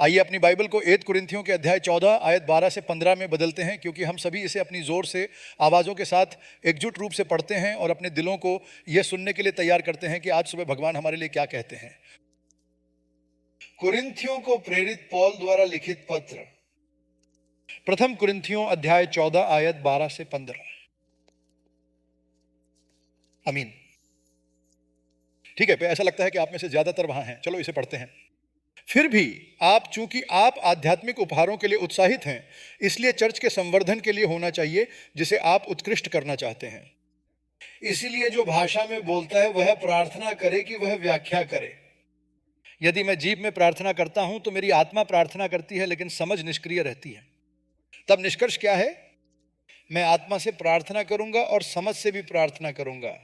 आइए अपनी बाइबल को 1 कुरिन्थियों के अध्याय 14 आयत 12 से 15 में बदलते हैं, क्योंकि हम सभी इसे अपनी जोर से आवाज़ों के साथ एकजुट रूप से पढ़ते हैं और अपने दिलों को यह सुनने के लिए तैयार करते हैं कि आज सुबह भगवान हमारे लिए क्या कहते हैं। कुरिन्थियों को प्रेरित पौल द्वारा लिखित पत्र, प्रथम कुरिन्थियों अध्याय 14 आयत 12 से 15। आमीन। ठीक है, ऐसा लगता है कि आप में से ज्यादातर वहां हैं। चलो इसे पढ़ते हैं। फिर भी चूंकि आप आध्यात्मिक उपहारों के लिए उत्साहित हैं, इसलिए चर्च के संवर्धन के लिए होना चाहिए जिसे आप उत्कृष्ट करना चाहते हैं। इसीलिए जो भाषा में बोलता है वह प्रार्थना करे कि वह व्याख्या करे। यदि मैं जीभ में प्रार्थना करता हूं तो मेरी आत्मा प्रार्थना करती है, लेकिन समझ निष्क्रिय रहती है। तब निष्कर्ष क्या है? मैं आत्मा से प्रार्थना करूंगा और समझ से भी प्रार्थना करूंगा।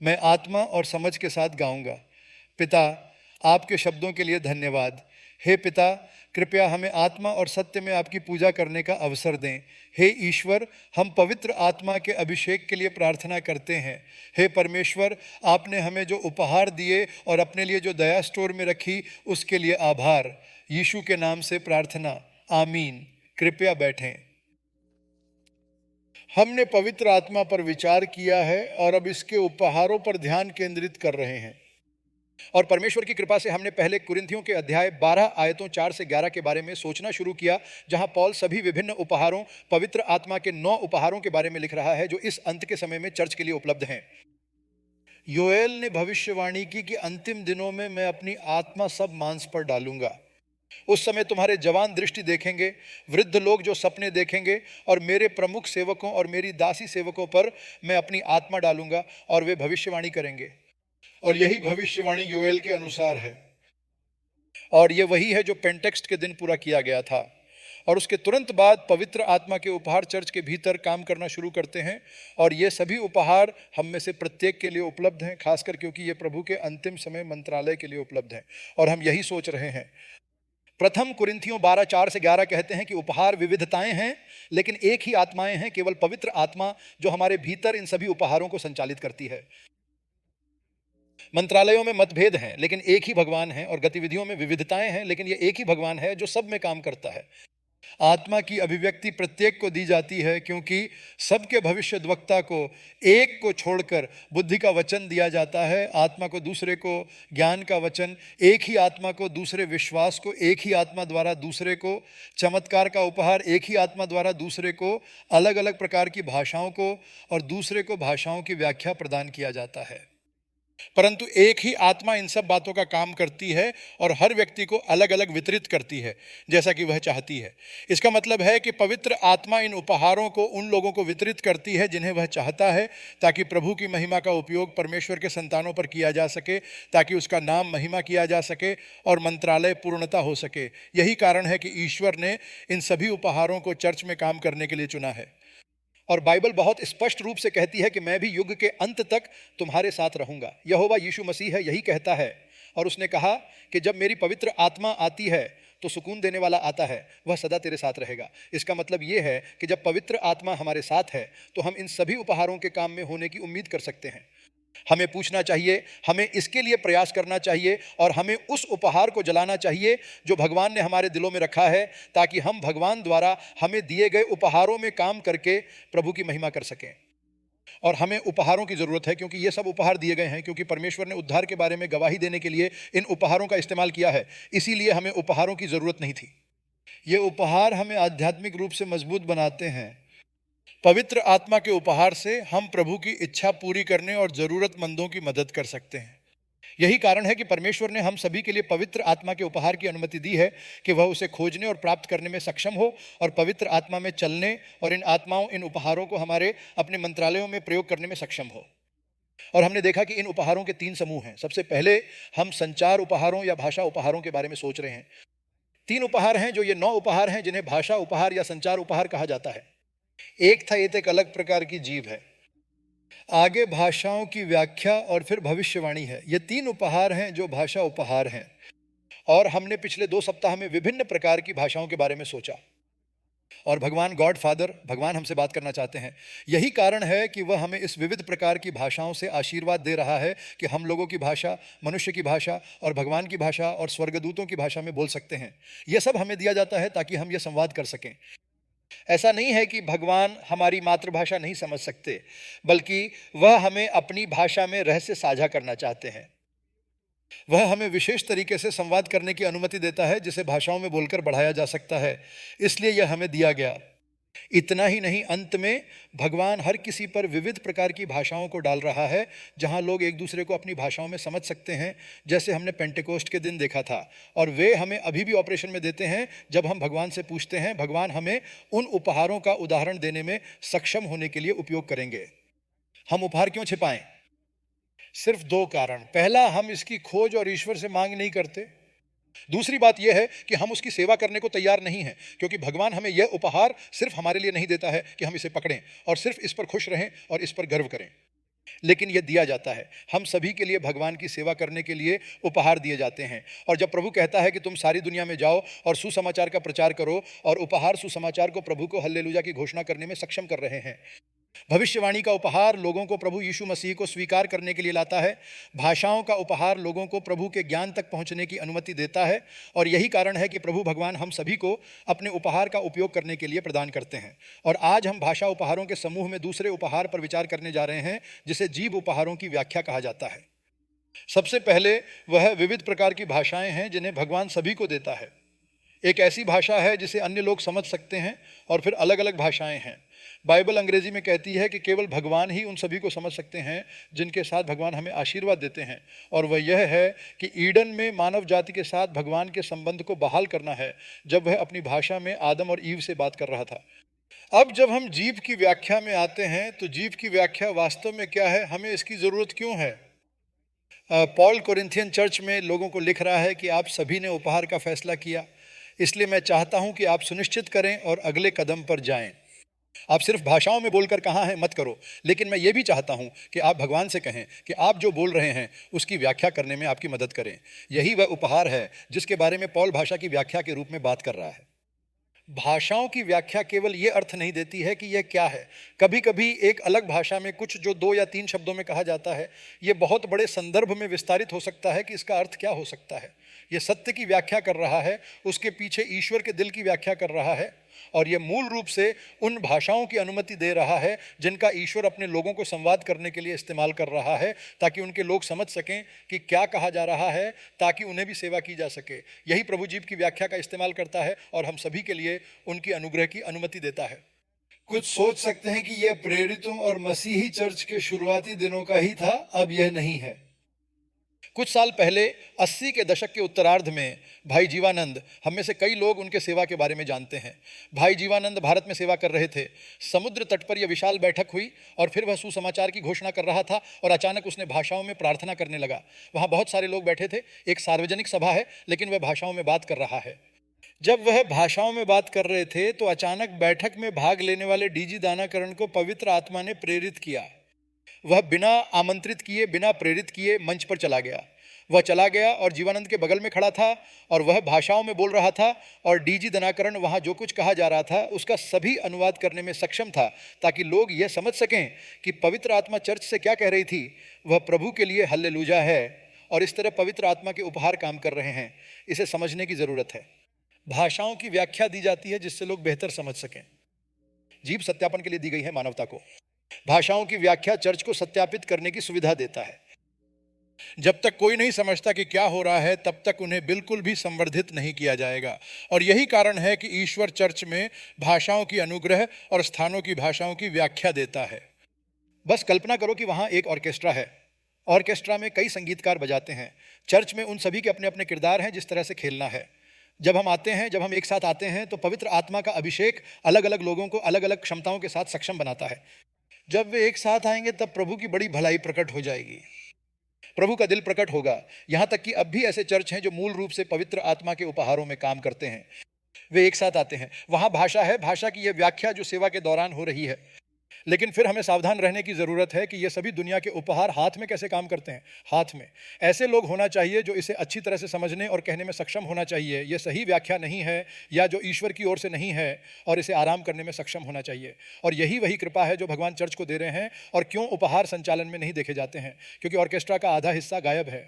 मैं आत्मा और समझ के साथ गाऊंगा, पिता आपके शब्दों के लिए धन्यवाद। हे पिता, कृपया हमें आत्मा और सत्य में आपकी पूजा करने का अवसर दें। हे ईश्वर, हम पवित्र आत्मा के अभिषेक के लिए प्रार्थना करते हैं। हे परमेश्वर, आपने हमें जो उपहार दिए और अपने लिए जो दया स्टोर में रखी, उसके लिए आभार। यीशु के नाम से प्रार्थना, आमीन। कृपया बैठें। हमने पवित्र आत्मा पर विचार किया है और अब इसके उपहारों पर ध्यान केंद्रित कर रहे हैं। और परमेश्वर की कृपा से हमने पहले कुरिन्थियों के अध्याय 12 आयतों 4 से 11 के बारे में सोचना शुरू किया, जहां पौल सभी विभिन्न उपहारों, पवित्र आत्मा के 9 उपहारों के बारे में लिख रहा है जो इस अंत के समय में चर्च के लिए उपलब्ध हैं। योएल ने भविष्यवाणी की कि अंतिम दिनों में मैं अपनी आत्मा सब मांस पर डालूंगा। उस समय तुम्हारे जवान दृष्टि देखेंगे, वृद्ध लोग जो सपने देखेंगे, और मेरे प्रमुख सेवकों और मेरी दासी सेवकों पर मैं अपनी आत्मा डालूंगा और वे भविष्यवाणी करेंगे। और यही भविष्यवाणी योएल के अनुसार है, और यह वही है जो पेंटेक्स्ट के दिन पूरा किया गया था। और उसके तुरंत बाद पवित्र आत्मा के उपहार चर्च के भीतर काम करना शुरू करते हैं, और ये सभी उपहार हम में से प्रत्येक के लिए उपलब्ध हैं, खासकर क्योंकि ये प्रभु के अंतिम समय मंत्रालय के लिए उपलब्ध हैं। और हम यही सोच रहे हैं। प्रथम कुरिन्थियों 12 4 से 11 कहते हैं कि उपहार विविधताएं हैं, लेकिन एक ही आत्माएं हैं, केवल पवित्र आत्मा जो हमारे भीतर इन सभी उपहारों को संचालित करती है। मंत्रालयों में मतभेद हैं, लेकिन एक ही भगवान है, और गतिविधियों में विविधताएं हैं, लेकिन यह एक ही भगवान है जो सब में काम करता है। आत्मा की अभिव्यक्ति प्रत्येक को दी जाती है, क्योंकि सबके भविष्यद्वक्ता को एक को छोड़कर बुद्धि का वचन दिया जाता है, आत्मा को दूसरे को ज्ञान का वचन, एक ही आत्मा को दूसरे विश्वास को, एक ही आत्मा द्वारा दूसरे को चमत्कार का उपहार, एक ही आत्मा द्वारा दूसरे को अलग अलग प्रकार की भाषाओं को, और दूसरे को भाषाओं की व्याख्या प्रदान किया जाता है। परंतु एक ही आत्मा इन सब बातों का काम करती है और हर व्यक्ति को अलग अलग वितरित करती है जैसा कि वह चाहती है। इसका मतलब है कि पवित्र आत्मा इन उपहारों को उन लोगों को वितरित करती है जिन्हें वह चाहता है, ताकि प्रभु की महिमा का उपयोग परमेश्वर के संतानों पर किया जा सके, ताकि उसका नाम महिमा किया जा सके और मंत्रालय पूर्णता हो सके। यही कारण है कि ईश्वर ने इन सभी उपहारों को चर्च में काम करने के लिए चुना है। और बाइबल बहुत स्पष्ट रूप से कहती है कि मैं भी युग के अंत तक तुम्हारे साथ रहूंगा। यहोवा यीशु मसीह है, यही कहता है। और उसने कहा कि जब मेरी पवित्र आत्मा आती है तो सुकून देने वाला आता है, वह सदा तेरे साथ रहेगा। इसका मतलब यह है कि जब पवित्र आत्मा हमारे साथ है तो हम इन सभी उपहारों के काम में होने की उम्मीद कर सकते हैं। हमें पूछना चाहिए, हमें इसके लिए प्रयास करना चाहिए, और हमें उस उपहार को जलाना चाहिए जो भगवान ने हमारे दिलों में रखा है, ताकि हम भगवान द्वारा हमें दिए गए उपहारों में काम करके प्रभु की महिमा कर सकें। और हमें उपहारों की ज़रूरत है, क्योंकि ये सब उपहार दिए गए हैं क्योंकि परमेश्वर ने उद्धार के बारे में गवाही देने के लिए इन उपहारों का इस्तेमाल किया है। इसीलिए हमें उपहारों की ज़रूरत नहीं थी। ये उपहार हमें आध्यात्मिक रूप से मजबूत बनाते हैं। पवित्र आत्मा के उपहार से हम प्रभु की इच्छा पूरी करने और ज़रूरतमंदों की मदद कर सकते हैं। यही कारण है कि परमेश्वर ने हम सभी के लिए पवित्र आत्मा के उपहार की अनुमति दी है कि वह उसे खोजने और प्राप्त करने में सक्षम हो और पवित्र आत्मा में चलने और इन उपहारों को हमारे अपने मंत्रालयों में प्रयोग करने में सक्षम हो। और हमने देखा कि इन उपहारों के 3 समूह हैं। सबसे पहले हम संचार उपहारों या भाषा उपहारों के बारे में सोच रहे हैं। 3 उपहार हैं, जो ये 9 उपहार हैं जिन्हें भाषा उपहार या संचार उपहार कहा जाता है। एक था, ये एक अलग प्रकार की जीव है, आगे भाषाओं की व्याख्या, और फिर भविष्यवाणी है। ये 3 उपहार हैं जो भाषा उपहार हैं। और हमने पिछले 2 सप्ताह में विभिन्न प्रकार की भाषाओं के बारे में सोचा। और भगवान गॉड फादर, भगवान हमसे बात करना चाहते हैं। यही कारण है कि वह हमें इस विविध प्रकार की भाषाओं से आशीर्वाद दे रहा है कि हम लोगों की भाषा, मनुष्य की भाषा और भगवान की भाषा और स्वर्गदूतों की भाषा में बोल सकते हैं। यह सब हमें दिया जाता है ताकि हम यह संवाद कर सकें। ऐसा नहीं है कि भगवान हमारी मातृभाषा नहीं समझ सकते, बल्कि वह हमें अपनी भाषा में रहस्य साझा करना चाहते हैं। वह हमें विशेष तरीके से संवाद करने की अनुमति देता है जिसे भाषाओं में बोलकर बढ़ाया जा सकता है, इसलिए यह हमें दिया गया। इतना ही नहीं, अंत में भगवान हर किसी पर विविध प्रकार की भाषाओं को डाल रहा है जहां लोग एक दूसरे को अपनी भाषाओं में समझ सकते हैं, जैसे हमने पेंटेकोस्ट के दिन देखा था। और वे हमें अभी भी ऑपरेशन में देते हैं जब हम भगवान से पूछते हैं। भगवान हमें उन उपहारों का उदाहरण देने में सक्षम होने के लिए उपयोग करेंगे। हम उपहार क्यों छिपाएं? सिर्फ दो कारण। पहला, हम इसकी खोज और ईश्वर से मांग नहीं करते। दूसरी बात यह है कि हम उसकी सेवा करने को तैयार नहीं हैं, क्योंकि भगवान हमें यह उपहार सिर्फ हमारे लिए नहीं देता है कि हम इसे पकड़ें और सिर्फ इस पर खुश रहें और इस पर गर्व करें, लेकिन यह दिया जाता है। हम सभी के लिए भगवान की सेवा करने के लिए उपहार दिए जाते हैं। और जब प्रभु कहता है कि तुम सारी दुनिया में जाओ और सुसमाचार का प्रचार करो, और उपहार सुसमाचार को प्रभु को हल्लेलुया की घोषणा करने में सक्षम कर रहे हैं। भविष्यवाणी का उपहार लोगों को प्रभु यीशु मसीह को स्वीकार करने के लिए लाता है। भाषाओं का उपहार लोगों को प्रभु के ज्ञान तक पहुंचने की अनुमति देता है। और यही कारण है कि प्रभु भगवान हम सभी को अपने उपहार का उपयोग करने के लिए प्रदान करते हैं। और आज हम भाषा उपहारों के समूह में दूसरे उपहार पर विचार करने जा रहे हैं, जिसे जीव उपहारों की व्याख्या कहा जाता है। सबसे पहले वह विविध प्रकार की भाषाएं हैं जिन्हें भगवान सभी को देता है। एक ऐसी भाषा है जिसे अन्य लोग समझ सकते हैं, और फिर अलग अलग भाषाएं हैं। बाइबल अंग्रेजी में कहती है कि केवल भगवान ही उन सभी को समझ सकते हैं जिनके साथ भगवान हमें आशीर्वाद देते हैं। और वह यह है कि ईडन में मानव जाति के साथ भगवान के संबंध को बहाल करना है, जब वह अपनी भाषा में आदम और ईव से बात कर रहा था। अब जब हम जीव की व्याख्या में आते हैं, तो जीव की व्याख्या वास्तव में क्या है, हमें इसकी जरूरत क्यों है? पॉल कोरिंथियन चर्च में लोगों को लिख रहा है कि आप सभी ने उपहार का फैसला किया, इसलिए मैं चाहता हूं कि आप सुनिश्चित करें और अगले कदम पर जाएं। आप सिर्फ भाषाओं में बोलकर कहाँ हैं मत करो, लेकिन मैं ये भी चाहता हूं कि आप भगवान से कहें कि आप जो बोल रहे हैं उसकी व्याख्या करने में आपकी मदद करें। यही वह उपहार है जिसके बारे में पॉल भाषा की व्याख्या के रूप में बात कर रहा है। भाषाओं की व्याख्या केवल ये अर्थ नहीं देती है कि यह क्या है। कभी कभी एक अलग भाषा में कुछ जो 2 या 3 शब्दों में कहा जाता है, यह बहुत बड़े संदर्भ में विस्तारित हो सकता है कि इसका अर्थ क्या हो सकता है। यह सत्य की व्याख्या कर रहा है, उसके पीछे ईश्वर के दिल की व्याख्या कर रहा है। और यह मूल रूप से उन भाषाओं की अनुमति दे रहा है जिनका ईश्वर अपने लोगों को संवाद करने के लिए इस्तेमाल कर रहा है, ताकि उनके लोग समझ सकें कि क्या कहा जा रहा है, ताकि उन्हें भी सेवा की जा सके। यही प्रभु जीव की व्याख्या का इस्तेमाल करता है और हम सभी के लिए उनकी अनुग्रह की अनुमति देता है। कुछ सोच सकते हैं कि यह प्रेरितों और मसीही चर्च के शुरुआती दिनों का ही था, अब यह नहीं है। कुछ साल पहले 80 के दशक के उत्तरार्ध में भाई जीवानंद, हम में से कई लोग उनके सेवा के बारे में जानते हैं। भाई जीवानंद भारत में सेवा कर रहे थे। समुद्र तट पर यह विशाल बैठक हुई और फिर वह सुसमाचार की घोषणा कर रहा था और अचानक उसने भाषाओं में प्रार्थना करने लगा। वहाँ बहुत सारे लोग बैठे थे। एक सार्वजनिक सभा है, लेकिन वह भाषाओं में बात कर रहा है। जब वह भाषाओं में बात कर रहे थे तो अचानक बैठक में भाग लेने वाले डीजी दानाकरण को पवित्र आत्मा ने प्रेरित किया। वह बिना आमंत्रित किए, बिना प्रेरित किए मंच पर चला गया। वह चला गया और जीवानंद के बगल में खड़ा था और वह भाषाओं में बोल रहा था, और डीजी दनाकरण वहाँ जो कुछ कहा जा रहा था उसका सभी अनुवाद करने में सक्षम था, ताकि लोग यह समझ सकें कि पवित्र आत्मा चर्च से क्या कह रही थी। वह प्रभु के लिए हल्लेलुया है, और इस तरह पवित्र आत्मा के उपहार काम कर रहे हैं। इसे समझने की ज़रूरत है। भाषाओं की व्याख्या दी जाती है जिससे लोग बेहतर समझ सकें। जीव सत्यापन के लिए दी गई है मानवता को। भाषाओं की व्याख्या चर्च को सत्यापित करने की सुविधा देता है। जब तक कोई नहीं समझता कि क्या हो रहा है, तब तक उन्हें बिल्कुल भी संवर्धित नहीं किया जाएगा। और यही कारण है कि ईश्वर चर्च में भाषाओं की अनुग्रह और स्थानों की भाषाओं की व्याख्या देता है। बस कल्पना करो कि वहाँ एक ऑर्केस्ट्रा है। ऑर्केस्ट्रा में कई संगीतकार बजाते हैं। चर्च में उन सभी के अपने अपने किरदार हैं जिस तरह से खेलना है। जब हम एक साथ आते हैं तो पवित्र आत्मा का अभिषेक अलग अलग लोगों को अलग अलग क्षमताओं के साथ सक्षम बनाता है। जब वे एक साथ आएंगे तब प्रभु की बड़ी भलाई प्रकट हो जाएगी। प्रभु का दिल प्रकट होगा। यहाँ तक कि अब भी ऐसे चर्च हैं जो मूल रूप से पवित्र आत्मा के उपहारों में काम करते हैं। वे एक साथ आते हैं। वहाँ भाषा है, भाषा की यह व्याख्या जो सेवा के दौरान हो रही है। लेकिन फिर हमें सावधान रहने की ज़रूरत है कि ये सभी दुनिया के उपहार हाथ में कैसे काम करते हैं। हाथ में ऐसे लोग होना चाहिए जो इसे अच्छी तरह से समझने और कहने में सक्षम होना चाहिए। ये सही व्याख्या नहीं है या जो ईश्वर की ओर से नहीं है, और इसे आराम करने में सक्षम होना चाहिए। और यही वही कृपा है जो भगवान चर्च को दे रहे हैं। और क्यों उपहार संचालन में नहीं देखे जाते हैं? क्योंकि ऑर्केस्ट्रा का आधा हिस्सा गायब है।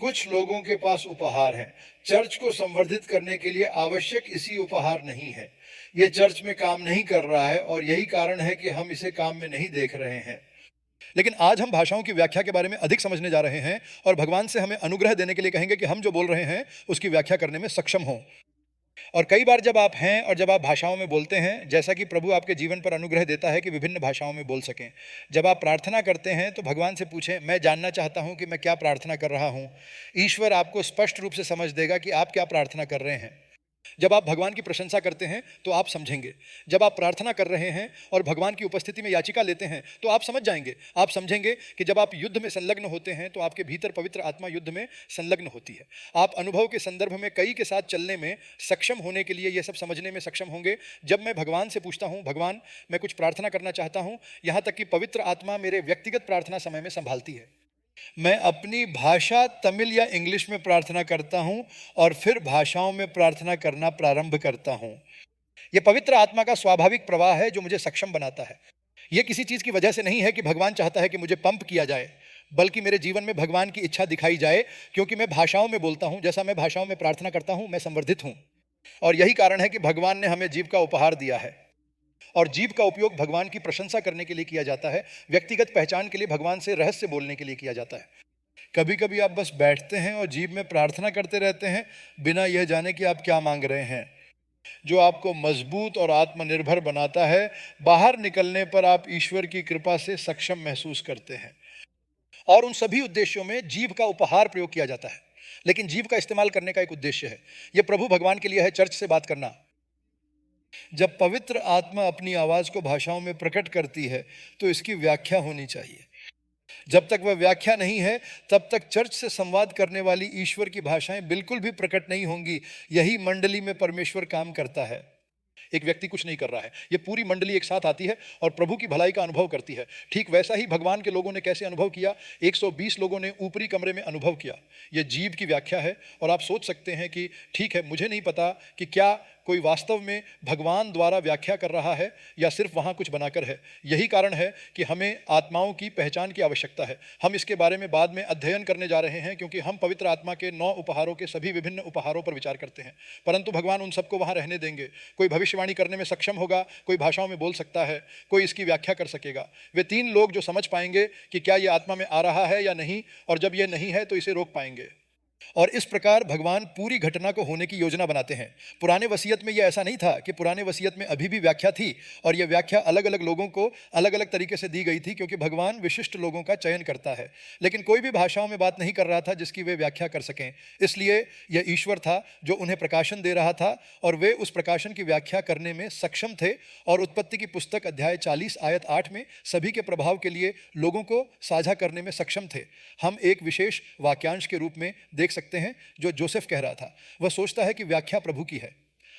कुछ लोगों के पास उपहार हैं। चर्च को संवर्धित करने के लिए आवश्यक इसी उपहार नहीं है। यह चर्च में काम नहीं कर रहा है और यही कारण है कि हम इसे काम में नहीं देख रहे हैं। लेकिन आज हम भाषाओं की व्याख्या के बारे में अधिक समझने जा रहे हैं और भगवान से हमें अनुग्रह देने के लिए कहेंगे कि हम जो बोल रहे हैं उसकी व्याख्या करने में सक्षम हों। और कई बार जब आप हैं और जब आप भाषाओं में बोलते हैं, जैसा कि प्रभु आपके जीवन पर अनुग्रह देता है कि विभिन्न भाषाओं में बोल सकें, जब आप प्रार्थना करते हैं तो भगवान से पूछें, मैं जानना चाहता हूं कि मैं क्या प्रार्थना कर रहा हूं। ईश्वर आपको स्पष्ट रूप से समझ देगा कि आप क्या प्रार्थना कर रहे हैं। जब आप भगवान की प्रशंसा करते हैं तो आप समझेंगे। जब आप प्रार्थना कर रहे हैं और भगवान की उपस्थिति में याचिका लेते हैं तो आप समझ जाएंगे। आप समझेंगे कि जब आप युद्ध में संलग्न होते हैं तो आपके भीतर पवित्र आत्मा युद्ध में संलग्न होती है। आप अनुभव के संदर्भ में कई के साथ चलने में सक्षम होने के लिए यह सब समझने में सक्षम होंगे। जब मैं भगवान से पूछता हूँ, भगवान मैं कुछ प्रार्थना करना चाहता हूँ, यहाँ तक कि पवित्र आत्मा मेरे व्यक्तिगत प्रार्थना समय में संभालती है। मैं अपनी भाषा तमिल या इंग्लिश में प्रार्थना करता हूं और फिर भाषाओं में प्रार्थना करना प्रारंभ करता हूं। यह पवित्र आत्मा का स्वाभाविक प्रवाह है जो मुझे सक्षम बनाता है। यह किसी चीज की वजह से नहीं है कि भगवान चाहता है कि मुझे पंप किया जाए, बल्कि मेरे जीवन में भगवान की इच्छा दिखाई जाए। क्योंकि मैं भाषाओं में बोलता हूं, जैसा मैं भाषाओं में प्रार्थना करता हूं, मैं संवर्धित हूं। और यही कारण है कि भगवान ने हमें जीव का उपहार दिया है। और जीव का उपयोग भगवान की प्रशंसा करने के लिए किया जाता है, व्यक्तिगत पहचान के लिए, भगवान से रहस्य बोलने के लिए किया जाता है। कभी कभी आप बस बैठते हैं और जीव में प्रार्थना करते रहते हैं, बिना यह जाने कि आप क्या मांग रहे हैं। जो आपको मजबूत और आत्मनिर्भर बनाता है। बाहर निकलने पर आप ईश्वर की कृपा से सक्षम महसूस करते हैं। और उन सभी उद्देश्यों में जीव का उपहार प्रयोग किया जाता है। लेकिन जीव का इस्तेमाल करने का एक उद्देश्य है। यह प्रभु भगवान के लिए है, चर्च से बात करना। जब पवित्र आत्मा अपनी आवाज को भाषाओं में प्रकट करती है तो इसकी व्याख्या होनी चाहिए। जब तक वह व्याख्या नहीं है तब तक चर्च से संवाद करने वाली ईश्वर की भाषाएं बिल्कुल भी प्रकट नहीं होंगी। यही मंडली में परमेश्वर काम करता है। एक व्यक्ति कुछ नहीं कर रहा है, ये पूरी मंडली एक साथ आती है और प्रभु की भलाई का अनुभव करती है। ठीक वैसा ही भगवान के लोगों ने कैसे अनुभव किया? 120 लोगों ने ऊपरी कमरे में अनुभव किया। ये जीव की व्याख्या है। और आप सोच सकते हैं कि ठीक है, मुझे नहीं पता कि क्या कोई वास्तव में भगवान द्वारा व्याख्या कर रहा है या सिर्फ वहाँ कुछ बनाकर है। यही कारण है कि हमें आत्माओं की पहचान की आवश्यकता है। हम इसके बारे में बाद में अध्ययन करने जा रहे हैं, क्योंकि हम पवित्र आत्मा के 9 उपहारों के सभी विभिन्न उपहारों पर विचार करते हैं। परंतु भगवान उन सबको वहाँ रहने देंगे। कोई भविष्यवाणी करने में सक्षम होगा, कोई भाषाओं में बोल सकता है, कोई इसकी व्याख्या कर सकेगा। वे 3 लोग जो समझ पाएंगे कि क्या ये आत्मा में आ रहा है या नहीं, और जब ये नहीं है तो इसे रोक पाएंगे। और इस प्रकार भगवान पूरी घटना को होने की योजना बनाते हैं। पुराने वसीयत में यह ऐसा नहीं था कि पुराने वसीयत में अभी भी व्याख्या थी और यह व्याख्या अलग अलग लोगों को अलग अलग तरीके से दी गई थी, क्योंकि भगवान विशिष्ट लोगों का चयन करता है। लेकिन कोई भी भाषाओं में बात नहीं कर रहा था जिसकी वे व्याख्या कर सकें। इसलिए यह ईश्वर था जो उन्हें प्रकाशन दे रहा था और वे उस प्रकाशन की व्याख्या करने में सक्षम थे। और उत्पत्ति की पुस्तक अध्याय 40 आयत 8 में सभी के प्रभाव के लिए लोगों को साझा करने में सक्षम थे। हम एक विशेष वाक्यांश के रूप में देख सकते हैं जो जोसेफ कह रहा था। वह सोचता है कि व्याख्या प्रभु की है।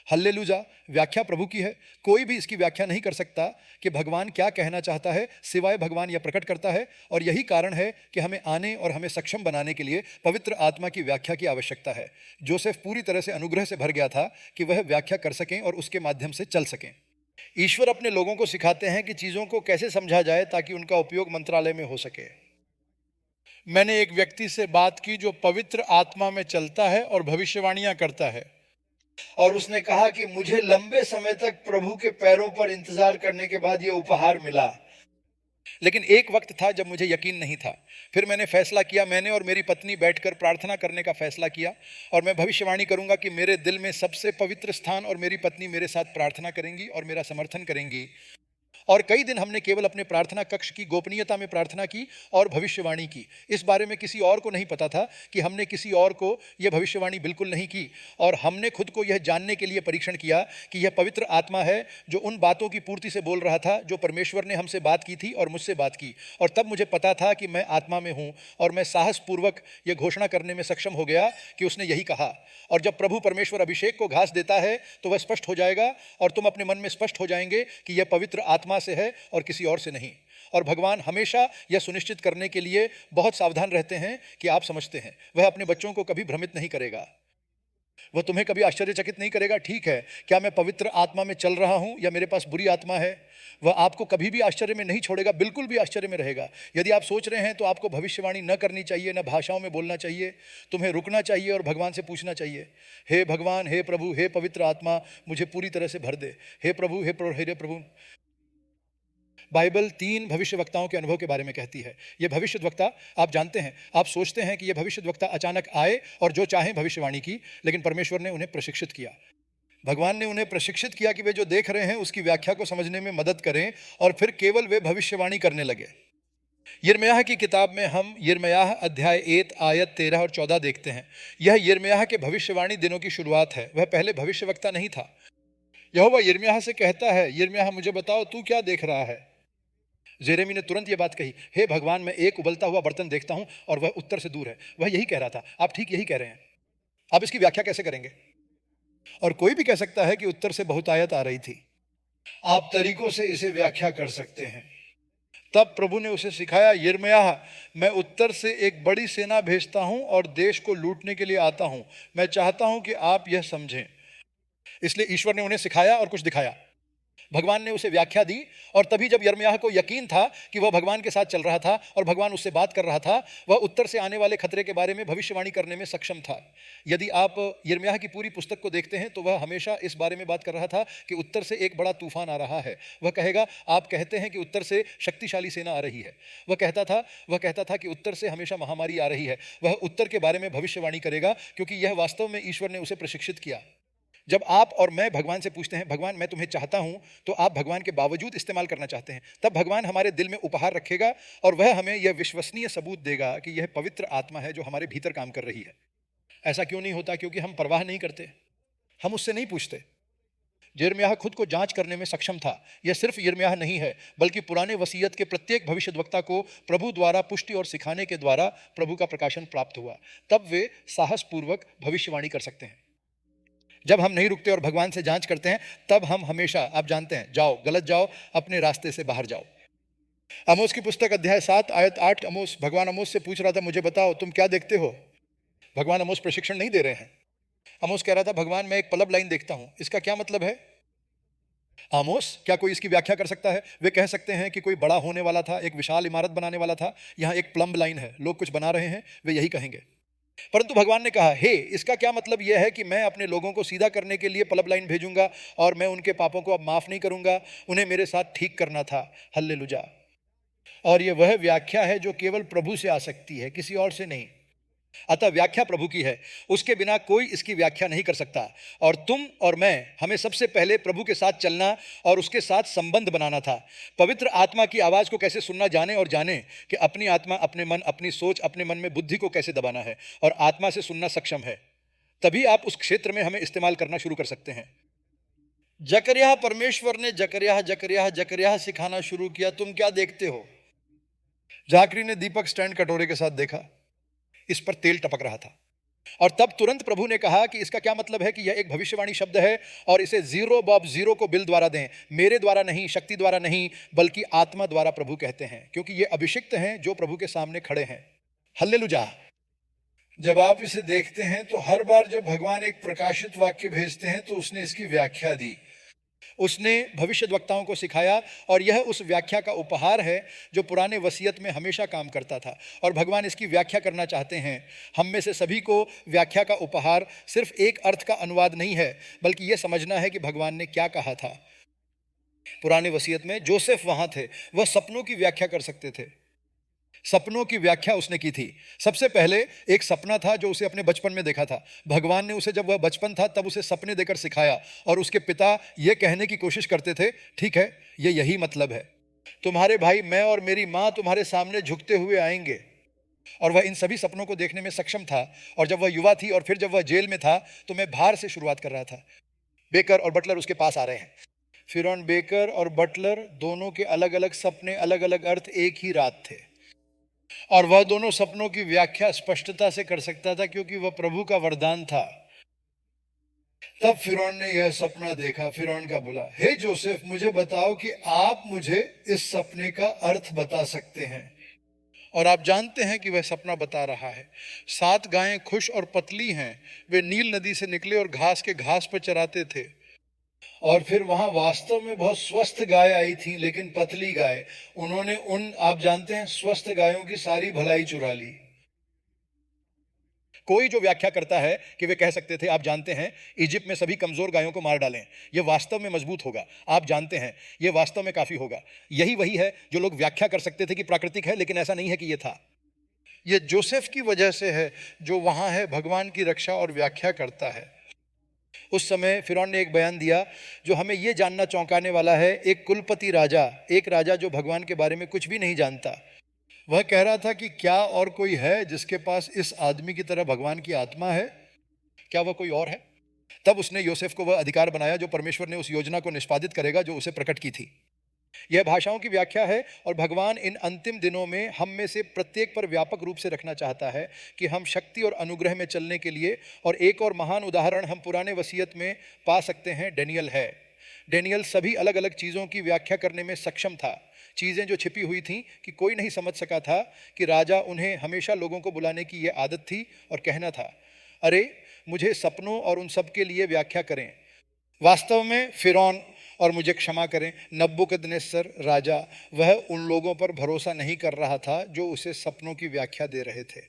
हल्लेलुया, व्याख्या प्रभु की है। कोई भी इसकी व्याख्या नहीं कर सकता कि भगवान क्या कहना चाहता है, सिवाय भगवान यह प्रकट करता है। और यही कारण है कि हमें आने और हमें सक्षम बनाने के लिए पवित्र आत्मा की व्याख्या की आवश्यकता है। जोसेफ पूरी तरह से अनुग्रह से भर गया था कि वह व्याख्या कर सकें और उसके माध्यम से चल सकें। ईश्वर अपने लोगों को सिखाते हैं कि चीजों को कैसे समझा जाए ताकि उनका उपयोग मंत्रालय में हो सके। मैंने एक व्यक्ति से बात की जो पवित्र आत्मा में चलता है और भविष्यवाणियां करता है, और उसने कहा कि मुझे लंबे समय तक प्रभु के पैरों पर इंतजार करने के बाद यह उपहार मिला। लेकिन एक वक्त था जब मुझे यकीन नहीं था। फिर मैंने फैसला किया, मैंने और मेरी पत्नी बैठकर प्रार्थना करने का फैसला किया, और मैं भविष्यवाणी करूंगा कि मेरे दिल में सबसे पवित्र स्थान और मेरी पत्नी मेरे साथ प्रार्थना करेंगी और मेरा समर्थन करेंगी। और कई दिन हमने केवल अपने प्रार्थना कक्ष की गोपनीयता में प्रार्थना की और भविष्यवाणी की। इस बारे में किसी और को नहीं पता था कि हमने किसी और को यह भविष्यवाणी बिल्कुल नहीं की। और हमने खुद को यह जानने के लिए परीक्षण किया कि यह पवित्र आत्मा है जो उन बातों की पूर्ति से बोल रहा था जो परमेश्वर ने हमसे बात की थी और मुझसे बात की। और तब मुझे पता था कि मैं आत्मा में हूँ, और मैं साहसपूर्वक यह घोषणा करने में सक्षम हो गया कि उसने यही कहा। और जब प्रभु परमेश्वर अभिषेक को घास देता है तो वह स्पष्ट हो जाएगा, और तुम अपने मन में स्पष्ट हो जाएंगे कि यह पवित्र आत्मा आत्मा से है और किसी और से नहीं। और भगवान हमेशा यह सुनिश्चित करने के लिए बहुत सावधान रहते हैं कि आप समझते हैं, वह अपने बच्चों को कभी भ्रमित नहीं करेगा, वह तुम्हें कभी आश्चर्यचकित नहीं करेगा। ठीक है, क्या मैं पवित्र आत्मा में चल रहा हूं या मेरे पास बुरी आत्मा है, वह आपको कभी भी आश्चर्य में नहीं छोड़ेगा, बिल्कुल भी आश्चर्य में रहेगा। यदि आप सोच रहे हैं तो आपको भविष्यवाणी न करनी चाहिए, न भाषाओं में बोलना चाहिए, तुम्हें रुकना चाहिए और भगवान से पूछना चाहिए, हे भगवान, हे प्रभु, हे पवित्र आत्मा, मुझे पूरी तरह से भर दे। हे प्रभु, हे प्रभु। बाइबल 3 भविष्यवक्ताओं के अनुभव के बारे में कहती है। ये भविष्यवक्ता, आप जानते हैं, आप सोचते हैं कि ये भविष्यवक्ता अचानक आए और जो चाहें भविष्यवाणी की, लेकिन परमेश्वर ने उन्हें प्रशिक्षित किया। भगवान ने उन्हें प्रशिक्षित किया कि वे जो देख रहे हैं उसकी व्याख्या को समझने में मदद करें और फिर केवल वे भविष्यवाणी करने लगे। यिर्मयाह की किताब में हम यिर्मयाह अध्याय 1 आयत 13 और 14 देखते हैं। यह यिर्मयाह के भविष्यवाणी दिनों की शुरुआत है। वह पहले भविष्यवक्ता नहीं था। यहोवा यिर्मयाह से कहता है, यिर्मयाह मुझे बताओ तू क्या देख रहा है। जेरेमी ने तुरंत ये बात कही, हे भगवान, मैं एक उबलता हुआ बर्तन देखता हूं और वह उत्तर से दूर है। वह यही कह रहा था, आप ठीक यही कह रहे हैं। आप इसकी व्याख्या कैसे करेंगे? और कोई भी कह सकता है कि उत्तर से बहुतायत आ रही थी। आप तरीकों से इसे व्याख्या कर सकते हैं। तब प्रभु ने उसे सिखाया, यिर्मयाह, मैं उत्तर से एक बड़ी सेना भेजता हूं और देश को लूटने के लिए आता हूं। मैं चाहता हूं कि आप यह समझें। इसलिए ईश्वर ने उन्हें सिखाया और कुछ दिखाया। भगवान ने उसे व्याख्या दी और तभी जब यिर्मयाह को यकीन था कि वह भगवान के साथ चल रहा था और भगवान उससे बात कर रहा था, वह उत्तर से आने वाले खतरे के बारे में भविष्यवाणी करने में सक्षम था। यदि आप यिर्मयाह की पूरी पुस्तक को देखते हैं तो वह हमेशा इस बारे में बात कर रहा था कि उत्तर से एक बड़ा तूफान आ रहा है। वह कहेगा, आप कहते हैं कि उत्तर से शक्तिशाली सेना आ रही है। वह कहता था कि उत्तर से हमेशा महामारी आ रही है। वह उत्तर के बारे में भविष्यवाणी करेगा क्योंकि यह वास्तव में ईश्वर ने उसे प्रशिक्षित किया। जब आप और मैं भगवान से पूछते हैं, भगवान मैं तुम्हें चाहता हूं, तो आप भगवान के बावजूद इस्तेमाल करना चाहते हैं, तब भगवान हमारे दिल में उपहार रखेगा और वह हमें यह विश्वसनीय सबूत देगा कि यह पवित्र आत्मा है जो हमारे भीतर काम कर रही है। ऐसा क्यों नहीं होता? क्योंकि हम परवाह नहीं करते, हम उससे नहीं पूछते। यिर्मयाह खुद को जांच करने में सक्षम था। यह सिर्फ यिर्मयाह नहीं है, बल्कि पुराने वसीयत के प्रत्येक भविष्यद्वक्ता को प्रभु द्वारा पुष्टि और सिखाने के द्वारा प्रभु का प्रकाशन प्राप्त हुआ। तब वे साहसपूर्वक भविष्यवाणी कर सकते हैं। जब हम नहीं रुकते और भगवान से जांच करते हैं, तब हम हमेशा, आप जानते हैं, जाओ, गलत जाओ, अपने रास्ते से बाहर जाओ। आमोस की पुस्तक अध्याय 7 आयत 8, भगवान आमोस से पूछ रहा था, मुझे बताओ तुम क्या देखते हो। भगवान आमोस प्रशिक्षण नहीं दे रहे हैं। आमोस कह रहा था, भगवान मैं एक पलब लाइन देखता हूं, इसका क्या मतलब है? आमोस, क्या कोई इसकी व्याख्या कर सकता है? वे कह सकते हैं कि कोई बड़ा होने वाला था, एक विशाल इमारत बनाने वाला था। यहाँ एक प्लम्ब लाइन है, लोग कुछ बना रहे हैं, वे यही कहेंगे। परंतु भगवान ने कहा, हे, इसका क्या मतलब यह है कि मैं अपने लोगों को सीधा करने के लिए पलब लाइन भेजूंगा और मैं उनके पापों को अब माफ नहीं करूंगा? उन्हें मेरे साथ ठीक करना था। हल्लेलुया। और यह वह व्याख्या है जो केवल प्रभु से आ सकती है, किसी और से नहीं। अतः व्याख्या प्रभु की है, उसके बिना कोई इसकी व्याख्या नहीं कर सकता। और तुम और मैं, हमें सबसे पहले प्रभु के साथ चलना और उसके साथ संबंध बनाना था। पवित्र आत्मा की आवाज को कैसे सुनना जाने और जाने कि अपनी आत्मा, अपने मन, अपनी सोच, अपने मन में बुद्धि को कैसे दबाना है और आत्मा से सुनना सक्षम है। तभी आप उस क्षेत्र में हमें इस्तेमाल करना शुरू कर सकते हैं। जकरिया, परमेश्वर ने जकरिया सिखाना शुरू किया, तुम क्या देखते हो? जाकरी ने दीपक स्टैंड कटोरे के साथ देखा, इस पर तेल टपक रहा था। और तब तुरंत प्रभु ने कहा कि इसका क्या मतलब है कि यह एक भविष्यवाणी शब्द है और इसे 0 बॉब 0 को बिल द्वारा दें। मेरे द्वारा नहीं, शक्ति द्वारा नहीं, बल्कि आत्मा द्वारा प्रभु कहते हैं, क्योंकि ये अभिषिक्त हैं जो प्रभु के सामने खड़े हैं। हल्लेलुया। जब आप इसे देखते हैं तो हर बार जब भगवान एक प्रकाशित वाक्य भेजते हैं तो उसने इसकी व्याख्या दी, उसने भविष्यद्वक्ताओं को सिखाया और यह उस व्याख्या का उपहार है जो पुराने वसीयत में हमेशा काम करता था। और भगवान इसकी व्याख्या करना चाहते हैं। हम में से सभी को व्याख्या का उपहार सिर्फ एक अर्थ का अनुवाद नहीं है, बल्कि यह समझना है कि भगवान ने क्या कहा था। पुराने वसीयत में जोसेफ वहां थे, वह सपनों की व्याख्या कर सकते थे। सपनों की व्याख्या उसने की थी। सबसे पहले एक सपना था जो उसे अपने बचपन में देखा था। भगवान ने उसे, जब वह बचपन था, तब उसे सपने देकर सिखाया और उसके पिता यह कहने की कोशिश करते थे, ठीक है, ये यही मतलब है, तुम्हारे भाई, मैं और मेरी माँ तुम्हारे सामने झुकते हुए आएंगे। और वह इन सभी सपनों को देखने में सक्षम था। और जब वह युवा थी और फिर जब वह जेल में था तो मैं बाहर से शुरुआत कर रहा था। बेकर और बटलर उसके पास आ रहे हैं। फिरौन, बेकर और बटलर दोनों के अलग अलग सपने, अलग अलग अर्थ एक ही रात थे। और वह दोनों सपनों की व्याख्या स्पष्टता से कर सकता था क्योंकि वह प्रभु का वरदान था। तब फिरौन ने यह सपना देखा। फिरौन का बोला, हे जोसेफ, मुझे बताओ कि आप मुझे इस सपने का अर्थ बता सकते हैं। और आप जानते हैं कि वह सपना बता रहा है। 7 गायें खुश और पतली हैं, वे नील नदी से निकले और घास के घास पर चराते थे। और फिर वहां वास्तव में बहुत स्वस्थ गाय आई थी, लेकिन पतली गाय। उन्होंने आप जानते हैं, स्वस्थ गायों की सारी भलाई चुरा ली। कोई जो व्याख्या करता है कि वे कह सकते थे, आप जानते हैं, इजिप्ट में सभी कमजोर गायों को मार डालें, यह वास्तव में मजबूत होगा, आप जानते हैं, यह वास्तव में काफी होगा। यही वही है जो लोग व्याख्या कर सकते थे कि प्राकृतिक है, लेकिन ऐसा नहीं है कि यह था। यह जोसेफ की वजह से है, जो वहां है, भगवान की रक्षा और व्याख्या करता है। उस समय फिरौन ने एक बयान दिया जो हमें यह जानना चौंकाने वाला है। एक कुलपति राजा, एक राजा जो भगवान के बारे में कुछ भी नहीं जानता, वह कह रहा था कि क्या और कोई है जिसके पास इस आदमी की तरह भगवान की आत्मा है? क्या वह कोई और है? तब उसने योसेफ को वह अधिकार बनाया जो परमेश्वर ने उस योजना को निष्पादित करेगा जो उसे प्रकट की थी। यह भाषाओं की व्याख्या है, और भगवान इन अंतिम दिनों में हम में से प्रत्येक पर व्यापक रूप से रखना चाहता है कि हम शक्ति और अनुग्रह में चलने के लिए। और एक और महान उदाहरण हम पुराने वसीयत में पा सकते हैं, डेनियल है। डेनियल सभी अलग अलग चीज़ों की व्याख्या करने में सक्षम था, चीज़ें जो छिपी हुई थीं कि कोई नहीं समझ सका था, कि राजा उन्हें हमेशा लोगों को बुलाने की यह आदत थी और कहना था, अरे मुझे सपनों और उन सब के लिए व्याख्या करें। वास्तव में फिरौन, और मुझे क्षमा करें, नबूकदनेस्सर राजा, वह उन लोगों पर भरोसा नहीं कर रहा था जो उसे सपनों की व्याख्या दे रहे थे।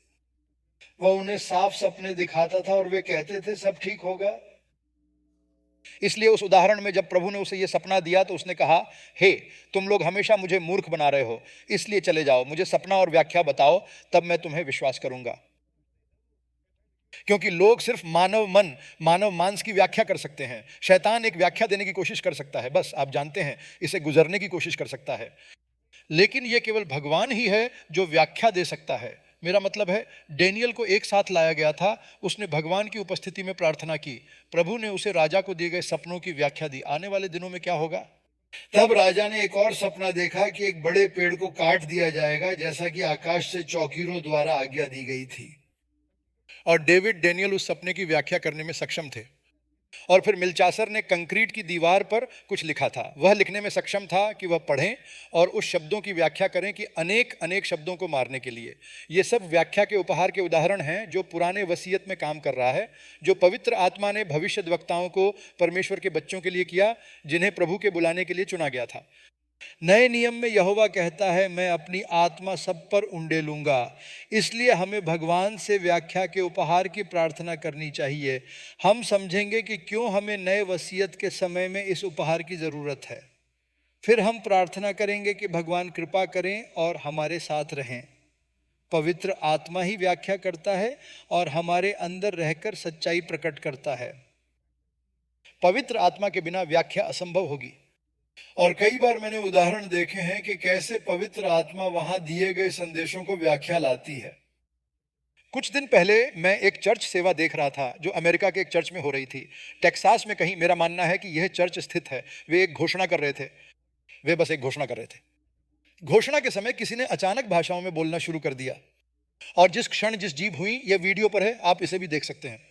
वह उन्हें साफ सपने दिखाता था और वे कहते थे सब ठीक होगा। इसलिए उस उदाहरण में जब प्रभु ने उसे यह सपना दिया तो उसने कहा, हे तुम लोग हमेशा मुझे मूर्ख बना रहे हो, इसलिए चले जाओ, मुझे सपना और व्याख्या बताओ, तब मैं तुम्हें विश्वास करूंगा। क्योंकि लोग सिर्फ मानव मन, मानव मांस की व्याख्या कर सकते हैं। शैतान एक व्याख्या देने की कोशिश कर सकता है, बस आप जानते हैं, इसे गुजरने की कोशिश कर सकता है। लेकिन यह केवल भगवान ही है जो व्याख्या दे सकता है। मेरा मतलब है, डेनियल को एक साथ लाया गया था, उसने भगवान की उपस्थिति में प्रार्थना की, प्रभु ने उसे राजा को दिए गए सपनों की व्याख्या दी। आने वाले दिनों में क्या होगा? तब राजा ने एक और सपना देखा कि एक बड़े पेड़ को काट दिया जाएगा, जैसा कि आकाश से चौकीरों द्वारा आज्ञा दी गई थी। और डेविड, डेनियल उस सपने की व्याख्या करने में सक्षम थे। और फिर मिलचासर ने कंक्रीट की दीवार पर कुछ लिखा था, वह लिखने में सक्षम था कि वह पढ़ें और उस शब्दों की व्याख्या करें कि अनेक अनेक शब्दों को मारने के लिए। ये सब व्याख्या के उपहार के उदाहरण हैं जो पुराने वसीयत में काम कर रहा है, जो पवित्र आत्मा ने भविष्यद्वक्ताओं को परमेश्वर के बच्चों के लिए किया, जिन्हें प्रभु के बुलाने के लिए चुना गया था। नए नियम में यहोवा कहता है, मैं अपनी आत्मा सब पर उंडेलूंगा। इसलिए हमें भगवान से व्याख्या के उपहार की प्रार्थना करनी चाहिए। हम समझेंगे कि क्यों हमें नए वसीयत के समय में इस उपहार की ज़रूरत है। फिर हम प्रार्थना करेंगे कि भगवान कृपा करें और हमारे साथ रहें। पवित्र आत्मा ही व्याख्या करता है और हमारे अंदर रहकर सच्चाई प्रकट करता है। पवित्र आत्मा के बिना व्याख्या असंभव होगी। और कई बार मैंने उदाहरण देखे हैं कि कैसे पवित्र आत्मा वहां दिए गए संदेशों को व्याख्या लाती है। कुछ दिन पहले मैं एक चर्च सेवा देख रहा था जो अमेरिका के एक चर्च में हो रही थी, टेक्सास में कहीं। मेरा मानना है कि यह चर्च स्थित है। वे एक घोषणा कर रहे थे, वे बस एक घोषणा कर रहे थे। घोषणा के समय किसी ने अचानक भाषाओं में बोलना शुरू कर दिया, और जिस क्षण जिस जीभ हुई, यह वीडियो पर है, आप इसे भी देख सकते हैं।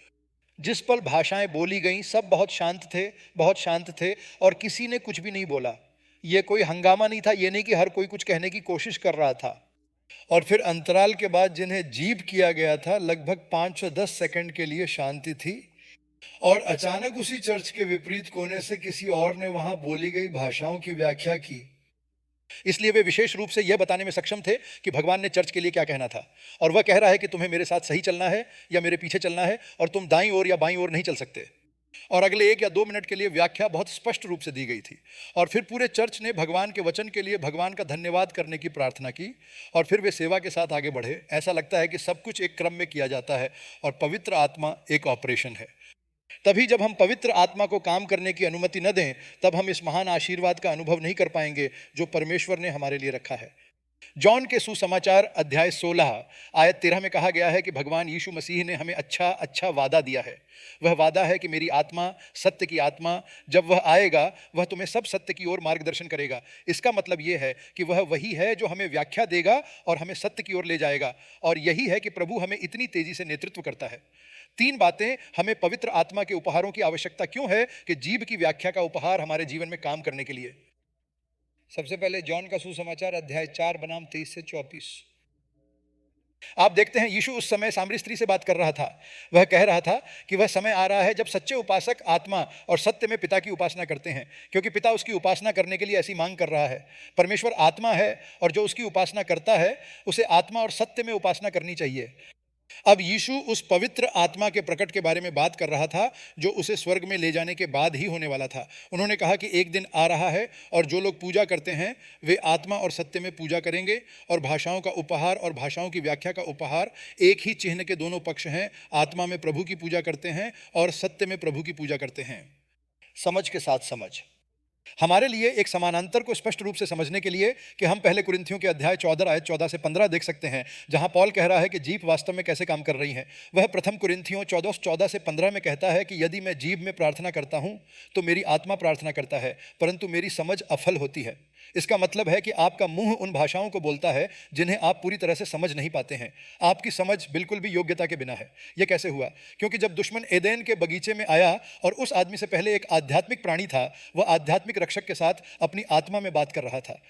जिस पल भाषाएं बोली गईं, सब बहुत शांत थे, बहुत शांत थे, और किसी ने कुछ भी नहीं बोला। यह कोई हंगामा नहीं था, यह नहीं कि हर कोई कुछ कहने की कोशिश कर रहा था। और फिर अंतराल के बाद जिन्हें जीप किया गया था, लगभग 510 सेकंड के लिए शांति थी। और अचानक उसी चर्च के विपरीत कोने से किसी और ने वहां बोली गई भाषाओं की व्याख्या की। इसलिए वे विशेष रूप से यह बताने में सक्षम थे कि भगवान ने चर्च के लिए क्या कहना था। और वह कह रहा है कि तुम्हें मेरे साथ सही चलना है या मेरे पीछे चलना है, और तुम दाईं ओर या बाईं ओर नहीं चल सकते। और अगले 1 या 2 मिनट के लिए व्याख्या बहुत स्पष्ट रूप से दी गई थी। और फिर पूरे चर्च ने भगवान के वचन के लिए भगवान का धन्यवाद करने की प्रार्थना की, और फिर वे सेवा के साथ आगे बढ़े। ऐसा लगता है कि सब कुछ एक क्रम में किया जाता है और पवित्र आत्मा एक ऑपरेशन है। तभी जब हम पवित्र आत्मा को काम करने की अनुमति न दें, तब हम इस महान आशीर्वाद का अनुभव नहीं कर पाएंगे जो परमेश्वर ने हमारे लिए रखा है। जॉन के सुसमाचार अध्याय 16 आयत 13 में कहा गया है कि भगवान यीशु मसीह ने हमें अच्छा अच्छा वादा दिया है। वह वादा है कि मेरी आत्मा, सत्य की आत्मा, जब वह आएगा वह तुम्हें सब सत्य की ओर मार्गदर्शन करेगा। इसका मतलब यह है कि वह वही है जो हमें व्याख्या देगा और हमें सत्य की ओर ले जाएगा। और यही है कि प्रभु हमें इतनी तेजी से नेतृत्व करता है। तीन बातें हमें पवित्र आत्मा के उपहारों की आवश्यकता क्यों है कि जीव की व्याख्या का उपहार हमारे जीवन में काम करने के लिए। सबसे पहले जॉन का सुसमाचार अध्याय 4 बनाम 23 से 34। आप देखते हैं यीशु उस समय सामरी स्त्री से बात कर रहा था। वह कह रहा था कि वह समय आ रहा है जब सच्चे उपासक आत्मा और सत्य में पिता की उपासना करते हैं, क्योंकि पिता उसकी उपासना करने के लिए ऐसी मांग कर रहा है। परमेश्वर आत्मा है और जो उसकी उपासना करता है उसे आत्मा और सत्य में उपासना करनी चाहिए। अब यीशु उस पवित्र आत्मा के प्रकट के बारे में बात कर रहा था जो उसे स्वर्ग में ले जाने के बाद ही होने वाला था। उन्होंने कहा कि एक दिन आ रहा है और जो लोग पूजा करते हैं वे आत्मा और सत्य में पूजा करेंगे। और भाषाओं का उपहार और भाषाओं की व्याख्या का उपहार एक ही चिन्ह के दोनों पक्ष हैं। आत्मा में प्रभु की पूजा करते हैं और सत्य में प्रभु की पूजा करते हैं। समझ के साथ समझ। हमारे लिए एक समानांतर को स्पष्ट रूप से समझने के लिए कि हम पहले कुरिन्थियों के अध्याय 14 आयत 14 से 15 देख सकते हैं, जहां पौल कह रहा है कि जीभ वास्तव में कैसे काम कर रही है। वह प्रथम कुरिन्थियों 14 से 15 में कहता है कि यदि मैं जीभ में प्रार्थना करता हूं तो मेरी आत्मा प्रार्थना करता है, परंतु मेरी समझ अफल होती है। इसका मतलब है कि आपका मुंह उन भाषाओं को बोलता है जिन्हें आप पूरी तरह से समझ नहीं पाते हैं। आपकी समझ बिल्कुल भी योग्यता के बिना है। यह कैसे हुआ? क्योंकि जब दुश्मन एदेन के बगीचे में आया और उस आदमी से पहले एक आध्यात्मिक प्राणी था, वह आध्यात्मिक रक्षक के साथ अपनी आत्मा में बात कर रहा था।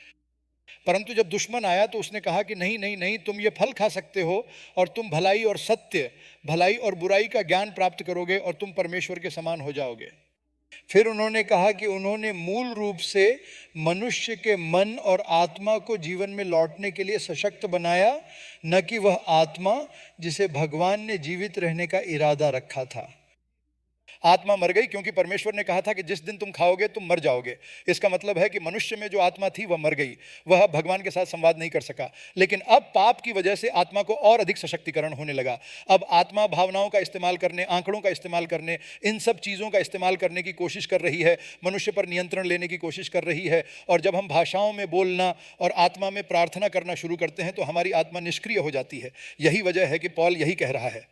परंतु जब दुश्मन आया तो उसने कहा कि नहीं नहीं नहीं, तुम ये फल खा सकते हो और तुम भलाई और सत्य, भलाई और बुराई का ज्ञान प्राप्त करोगे और तुम परमेश्वर के समान हो जाओगे। फिर उन्होंने कहा कि उन्होंने मूल रूप से मनुष्य के मन और आत्मा को जीवन में लौटने के लिए सशक्त बनाया, न कि वह आत्मा जिसे भगवान ने जीवित रहने का इरादा रखा था। आत्मा मर गई क्योंकि परमेश्वर ने कहा था कि जिस दिन तुम खाओगे तुम मर जाओगे। इसका मतलब है कि मनुष्य में जो आत्मा थी वह मर गई, वह भगवान के साथ संवाद नहीं कर सका। लेकिन अब पाप की वजह से आत्मा को और अधिक सशक्तिकरण होने लगा। अब आत्मा भावनाओं का इस्तेमाल करने, आंकड़ों का इस्तेमाल करने, इन सब चीज़ों का इस्तेमाल करने की कोशिश कर रही है, मनुष्य पर नियंत्रण लेने की कोशिश कर रही है। और जब हम भाषाओं में बोलना और आत्मा में प्रार्थना करना शुरू करते हैं तो हमारी आत्मा निष्क्रिय हो जाती है। यही वजह है कि पौल यही कह रहा है,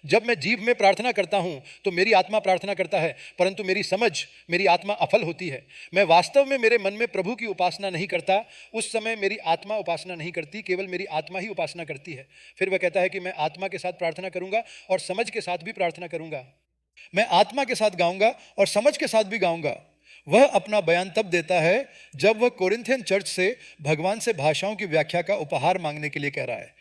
जब मैं जीव में प्रार्थना करता हूं तो मेरी आत्मा प्रार्थना करता है, परंतु मेरी समझ, मेरी आत्मा अफल होती है। मैं वास्तव में मेरे मन में प्रभु की उपासना नहीं करता। उस समय मेरी आत्मा उपासना नहीं करती, केवल मेरी आत्मा ही उपासना करती है। फिर वह कहता है कि मैं आत्मा के साथ प्रार्थना करूंगा और समझ के साथ भी प्रार्थना करूंगा। मैं आत्मा के साथ गाऊंगा और समझ के साथ भी गाऊंगा। वह अपना बयान तब देता है जब वह कोरिन्थियन चर्च से भगवान से भाषाओं की व्याख्या का उपहार मांगने के लिए कह रहा है।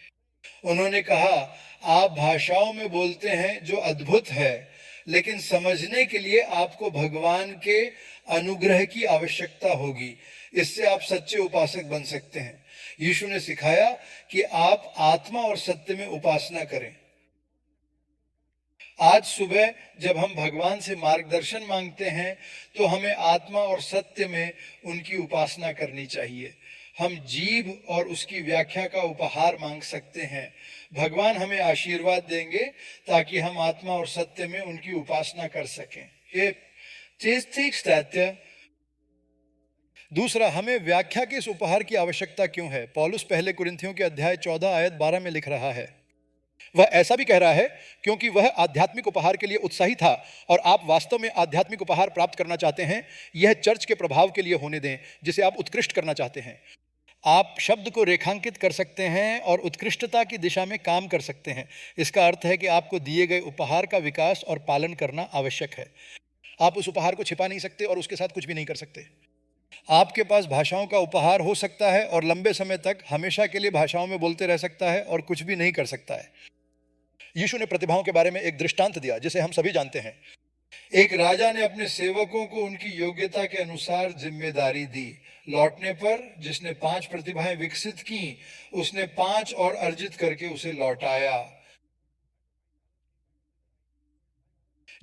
उन्होंने कहा, आप भाषाओं में बोलते हैं जो अद्भुत है, लेकिन समझने के लिए आपको भगवान के अनुग्रह की आवश्यकता होगी। इससे आप सच्चे उपासक बन सकते हैं। यीशु ने सिखाया कि आप आत्मा और सत्य में उपासना करें। आज सुबह जब हम भगवान से मार्गदर्शन मांगते हैं तो हमें आत्मा और सत्य में उनकी उपासना करनी चाहिए। हम जीव और उसकी व्याख्या का उपहार मांग सकते हैं। भगवान हमें आशीर्वाद देंगे ताकि हम आत्मा और सत्य में उनकी उपासना कर सकें। दूसरा, हमें व्याख्या के इस उपहार की आवश्यकता क्यों है? पौलुस पहले कुरिन्थियों के अध्याय 14 आयत 12 में लिख रहा है। वह ऐसा भी कह रहा है क्योंकि वह आध्यात्मिक उपहार के लिए उत्साही था और आप वास्तव में आध्यात्मिक उपहार प्राप्त करना चाहते हैं। यह चर्च के प्रभाव के लिए होने दें जिसे आप उत्कृष्ट करना चाहते हैं। आप शब्द को रेखांकित कर सकते हैं और उत्कृष्टता की दिशा में काम कर सकते हैं। इसका अर्थ है कि आपको दिए गए उपहार का विकास और पालन करना आवश्यक है। आप उस उपहार को छिपा नहीं सकते और उसके साथ कुछ भी नहीं कर सकते। आपके पास भाषाओं का उपहार हो सकता है और लंबे समय तक हमेशा के लिए भाषाओं में बोलते रह सकता है और कुछ भी नहीं कर सकता है। यीशु ने प्रतिभाओं के बारे में एक दृष्टांत दिया जिसे हम सभी जानते हैं। एक राजा ने अपने सेवकों को उनकी योग्यता के अनुसार जिम्मेदारी दी। लौटने पर जिसने 5 प्रतिभाएं विकसित की, उसने 5 और अर्जित करके उसे लौटाया।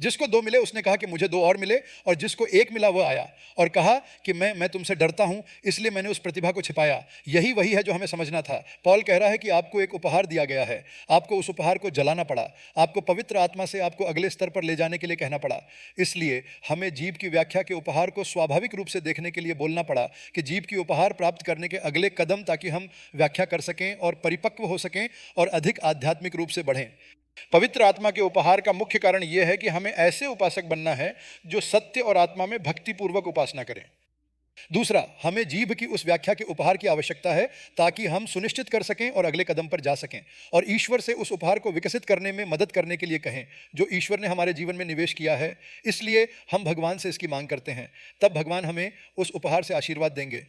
जिसको 2 मिले उसने कहा कि मुझे 2 और मिले, और जिसको 1 मिला वो आया और कहा कि मैं तुमसे डरता हूं, इसलिए मैंने उस प्रतिभा को छिपाया। यही वही है जो हमें समझना था। पॉल कह रहा है कि आपको एक उपहार दिया गया है, आपको उस उपहार को जलाना पड़ा, आपको पवित्र आत्मा से आपको अगले स्तर पर ले जाने के लिए कहना पड़ा। इसलिए हमें जीव की व्याख्या के उपहार को स्वाभाविक रूप से देखने के लिए बोलना पड़ा कि जीव की उपहार प्राप्त करने के अगले कदम, ताकि हम व्याख्या कर सकें और परिपक्व हो सकें और अधिक आध्यात्मिक रूप से बढ़ें। पवित्र आत्मा के उपहार का मुख्य कारण यह है कि हमें ऐसे उपासक बनना है जो सत्य और आत्मा में भक्तिपूर्वक उपासना करें। दूसरा, हमें जीभ की उस व्याख्या के उपहार की आवश्यकता है ताकि हम सुनिश्चित कर सकें और अगले कदम पर जा सकें और ईश्वर से उस उपहार को विकसित करने में मदद करने के लिए कहें जो ईश्वर ने हमारे जीवन में निवेश किया है। इसलिए हम भगवान से इसकी मांग करते हैं, तब भगवान हमें उस उपहार से आशीर्वाद देंगे।